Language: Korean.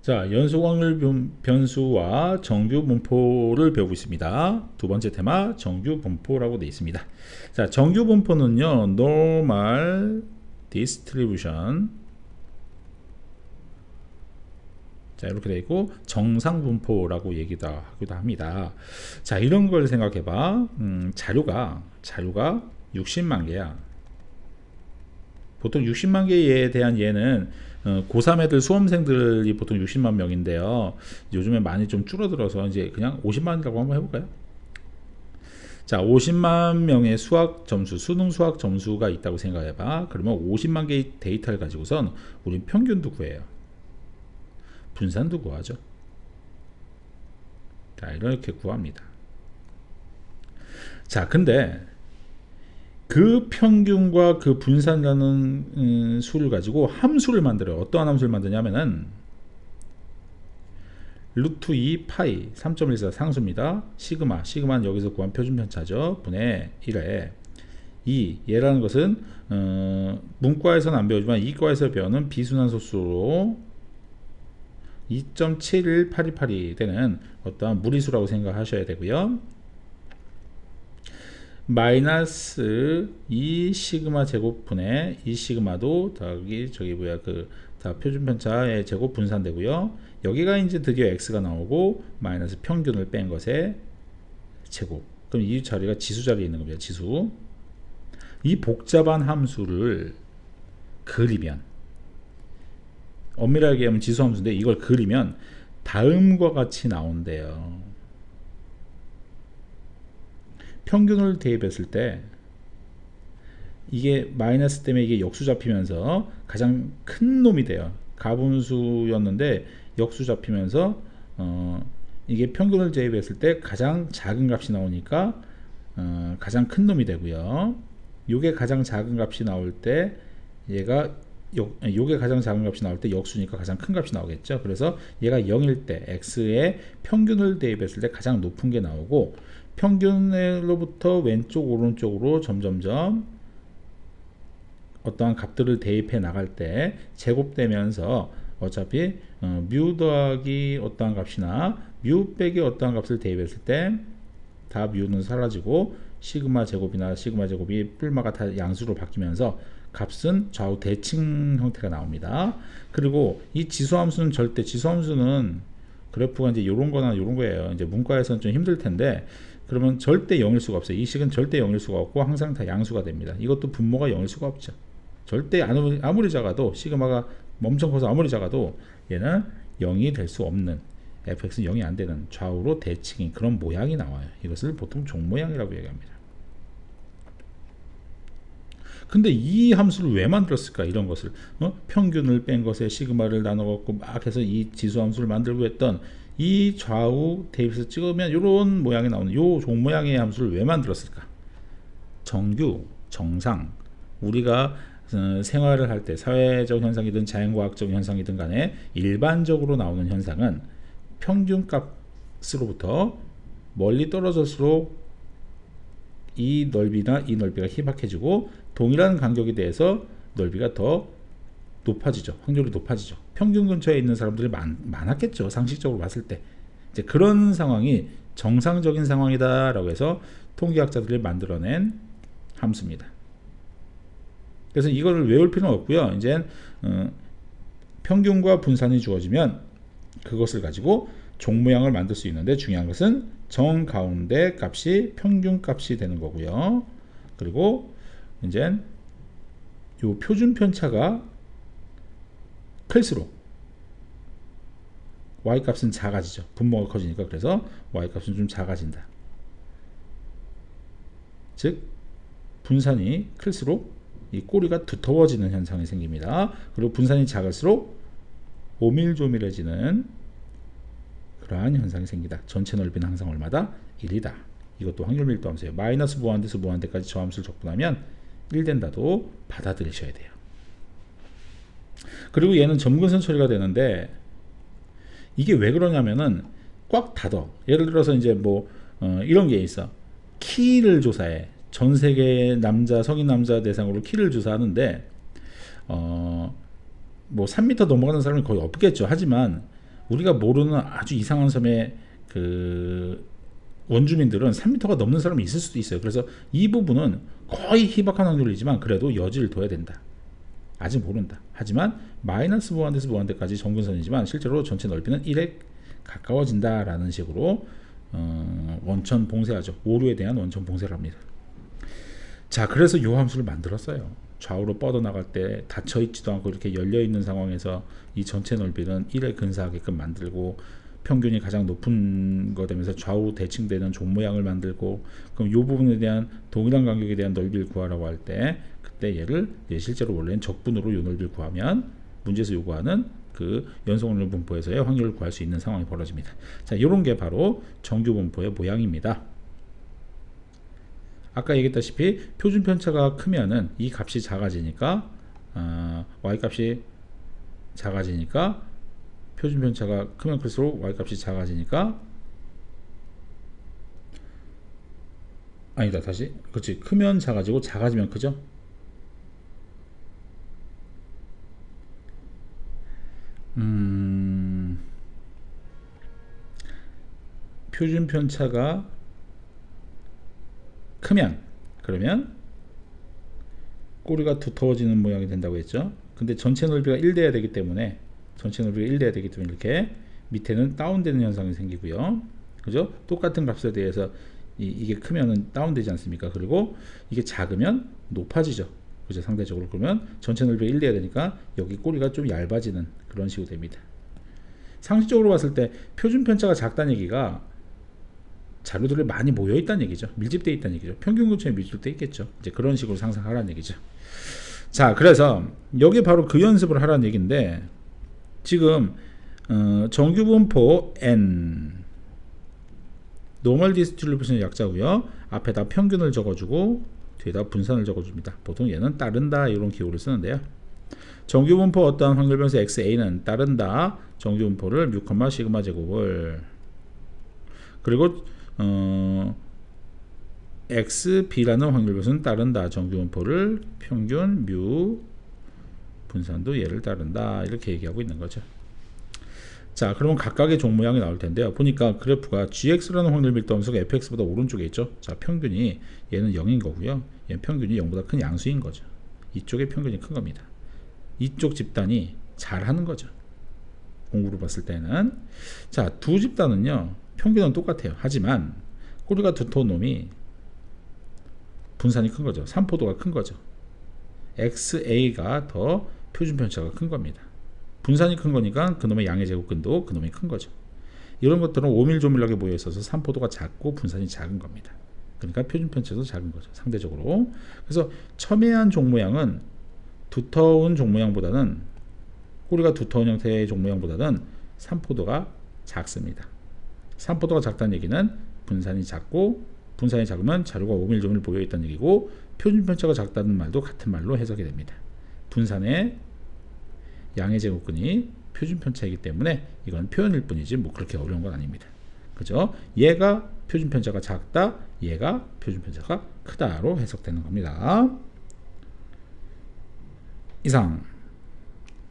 자, 연속 확률 변수와 정규 분포를 배우고 있습니다. 두 번째 테마 정규 분포라고 되어 있습니다. 자, 정규 분포는요, normal distribution. 자, 이렇게 되어 있고 정상 분포라고 얘기도 하기도 합니다. 자, 이런 걸 생각해 봐. 자료가 60만 개야. 보통 60만 개에 대한 예는 고3 애들 수험생들이 보통 60만 명인데요. 요즘에 많이 좀 줄어들어서 이제 그냥 50만이라고 한번 해볼까요? 자, 50만 명의 수학 점수, 수능 수학 점수가 있다고 생각해봐. 그러면 50만 개의 데이터를 가지고선 우리 평균도 구해요. 분산도 구하죠. 자, 이렇게 구합니다. 자, 근데 그 평균과 그 분산이라는 수를 가지고 함수를 만들어요. 어떠한 함수를 만드냐면은 루트 2 파이 3.14 상수입니다. 시그마는 여기서 구한 표준편차죠. 분의 1에 2 얘라는 것은 문과에서는 안 배우지만 이과에서 배우는 비순환소수로 2.71828이 되는 어떠한 무리수라고 생각하셔야 되고요. 마이너스 2 시그마 제곱분의 2 시그마도 더하기 저기 뭐야 다 표준편차의 제곱 분산되고요. 여기가 이제 드디어 x가 나오고 마이너스 평균을 뺀 것의 제곱. 그럼 이 자리가 지수 자리에 있는 겁니다. 지수. 이 복잡한 함수를 그리면 엄밀하게 얘기하면 지수 함수인데 이걸 그리면 다음과 같이 나온대요. 평균을 대입했을 때 이게 마이너스 때문에 이게 역수 잡히면서 가장 큰 놈이 돼요. 가분수였는데 역수 잡히면서 이게 평균을 대입했을 때 가장 작은 값이 나오니까 가장 큰 놈이 되고요. 요게 가장 작은 값이 나올 때 요게 가장 작은 값이 나올 때 역수니까 가장 큰 값이 나오겠죠. 그래서 얘가 0일 때 x의 평균을 대입했을 때 가장 높은 게 나오고 평균으로부터 왼쪽 오른쪽으로 점점점 어떠한 값들을 대입해 나갈 때 제곱되면서 어차피 뮤 더하기 어떠한 값이나 뮤 빼기 어떠한 값을 대입했을 때 다 뮤는 사라지고 시그마 제곱이나 시그마 제곱이 뿔마가 다 양수로 바뀌면서 값은 좌우 대칭 형태가 나옵니다. 그리고 이 지수함수는 지수함수는 그래프가 이제 요런 거나 요런 거예요. 이제 문과에서는 좀 힘들 텐데 그러면 절대 0일 수가 없어요. 이 식은 절대 0일 수가 없고 항상 다 양수가 됩니다. 이것도 분모가 0일 수가 없죠. 절대 아무리 작아도 시그마가 엄청 커서 아무리 작아도 얘는 0이 될 수 없는 fx는 0이 안 되는 좌우로 대칭인 그런 모양이 나와요. 이것을 보통 종모양이라고 얘기합니다. 근데 이 함수를 왜 만들었을까? 이런 것을 평균을 뺀 것에 시그마를 나눠갖고 막 해서 이 지수 함수를 만들고 했던 이 좌우 대입해서 찍으면 이런 모양이 나오는 요 종모양의 함수를 왜 만들었을까? 정규, 정상, 우리가 생활을 할 때 사회적 현상이든 자연과학적 현상이든 간에 일반적으로 나오는 현상은 평균값으로부터 멀리 떨어질수록 이 넓이나 이 넓이가 희박해지고 동일한 간격에 대해서 넓이가 더 높아지죠. 확률이 높아지죠. 평균 근처에 있는 사람들이 많았겠죠. 상식적으로 봤을 때. 이제 그런 상황이 정상적인 상황이다 라고 해서 통계학자들이 만들어낸 함수입니다. 그래서 이거를 외울 필요는 없고요. 이제 평균과 분산이 주어지면 그것을 가지고 종모양을 만들 수 있는데 중요한 것은 정 가운데 값이 평균 값이 되는 거고요. 그리고 이제 요 표준 편차가 클수록 y 값은 작아지죠. 분모가 커지니까. 그래서 y 값은 좀 작아진다. 즉 분산이 클수록 이 꼬리가 두터워지는 현상이 생깁니다. 그리고 분산이 작을수록 오밀조밀해지는 그러한 현상이 생기다. 전체 넓이는 항상 얼마다? 1이다. 이것도 확률 밀도 함수예요. 마이너스 무한대에서 무한대까지 저 함수를 적분하면 1 된다도 받아들이셔야 돼요. 그리고 얘는 점근선 처리가 되는데 이게 왜 그러냐면은 꽉 닫아. 예를 들어서 이제 뭐 이런 게 있어. 키를 조사해. 전 세계 성인 남자 대상으로 키를 조사하는데 뭐 3m 넘어가는 사람이 거의 없겠죠. 하지만 우리가 모르는 아주 이상한 섬의 그 원주민들은 3m가 넘는 사람이 있을 수도 있어요. 그래서 이 부분은 거의 희박한 확률이지만 그래도 여지를 둬야 된다. 아직 모른다. 하지만 마이너스 무한대에서 무한대까지 정근선이지만 실제로 전체 넓이는 1에 가까워진다라는 식으로 원천 봉쇄하죠. 오류에 대한 원천 봉쇄를 합니다. 자, 그래서 요 함수를 만들었어요. 좌우로 뻗어나갈 때 닫혀있지도 않고 이렇게 열려있는 상황에서 이 전체 넓이는 1에 근사하게끔 만들고 평균이 가장 높은 거 되면서 좌우 대칭되는 종 모양을 만들고, 그럼 이 부분에 대한 동일한 간격에 대한 넓이를 구하라고 할 때 그때 얘를 실제로 원래는 적분으로 이 넓이를 구하면 문제에서 요구하는 그 연속확률 분포에서의 확률을 구할 수 있는 상황이 벌어집니다. 자, 이런 게 바로 정규 분포의 모양입니다. 아까 얘기했다시피 표준 편차가 크면은 이 값이 작아지니까 y 값이 작아지니까 표준 편차가 크면 클수록 y 값이 작아지니까 아니다, 다시 그렇지, 크면 작아지고 작아지면 크죠. 표준 편차가 크면 그러면 꼬리가 두터워지는 모양이 된다고 했죠. 근데 전체 넓이가 1 돼야 되기 때문에 이렇게 밑에는 다운되는 현상이 생기고요. 그죠? 똑같은 값에 대해서 이게 크면은 다운되지 않습니까? 그리고 이게 작으면 높아지죠. 그죠? 상대적으로. 그러면 전체 넓이가 1 돼야 되니까 여기 꼬리가 좀 얇아지는 그런 식으로 됩니다. 상식적으로 봤을 때 표준 편차가 작다는 얘기가 자료들이 많이 모여 있다는 얘기죠. 밀집되어 있다는 얘기죠. 평균 근처에 밀집되어 있겠죠. 이제 그런 식으로 상상하라는 얘기죠. 자, 그래서 여기 바로 그 연습을 하라는 얘기인데, 지금 정규 분포 n 노멀 디스트리뷰션의 약자고요. 앞에다 평균을 적어주고 뒤에다 분산을 적어줍니다. 보통 얘는 따른다 이런 기호를 쓰는데요. 정규 분포 어떠한 확률 변수 xa는 따른다 정규 분포를 뮤, 시그마 제곱을, 그리고 xb라는 확률 변수는 따른다 정규 분포를 평균 뮤 분산도 얘를 따른다 이렇게 얘기하고 있는 거죠. 자, 그러면 각각의 종 모양이 나올 텐데요. 보니까 그래프가 gx라는 확률 밀도 함수가 fx보다 오른쪽에 있죠. 자, 평균이 얘는 0인 거고요. 얘는 평균이 0보다 큰 양수인 거죠. 이쪽의 평균이 큰 겁니다. 이쪽 집단이 잘하는 거죠. 공구로 봤을 때는. 자, 두 집단은요 평균은 똑같아요. 하지만 꼬리가 두터운 놈이 분산이 큰 거죠. 산포도가 큰 거죠. XA가 더 표준 편차가 큰 겁니다. 분산이 큰 거니까 그놈의 양의 제곱근도 그놈이 큰 거죠. 이런 것들은 오밀조밀하게 모여 있어서 산포도가 작고 분산이 작은 겁니다. 그러니까 표준 편차도 작은 거죠. 상대적으로. 그래서 첨예한 종 모양은 두터운 종 모양보다는, 꼬리가 두터운 형태의 종 모양보다는 산포도가 작습니다. 산포도가 작다는 얘기는 분산이 작고, 분산이 작으면 자료가 오밀조밀 모여 있다는 얘기고, 표준 편차가 작다는 말도 같은 말로 해석이 됩니다. 분산의 양의 제곱근이 표준 편차이기 때문에 이건 표현일 뿐이지 뭐 그렇게 어려운 건 아닙니다. 그죠? 얘가 표준 편차가 작다, 얘가 표준 편차가 크다로 해석되는 겁니다. 이상.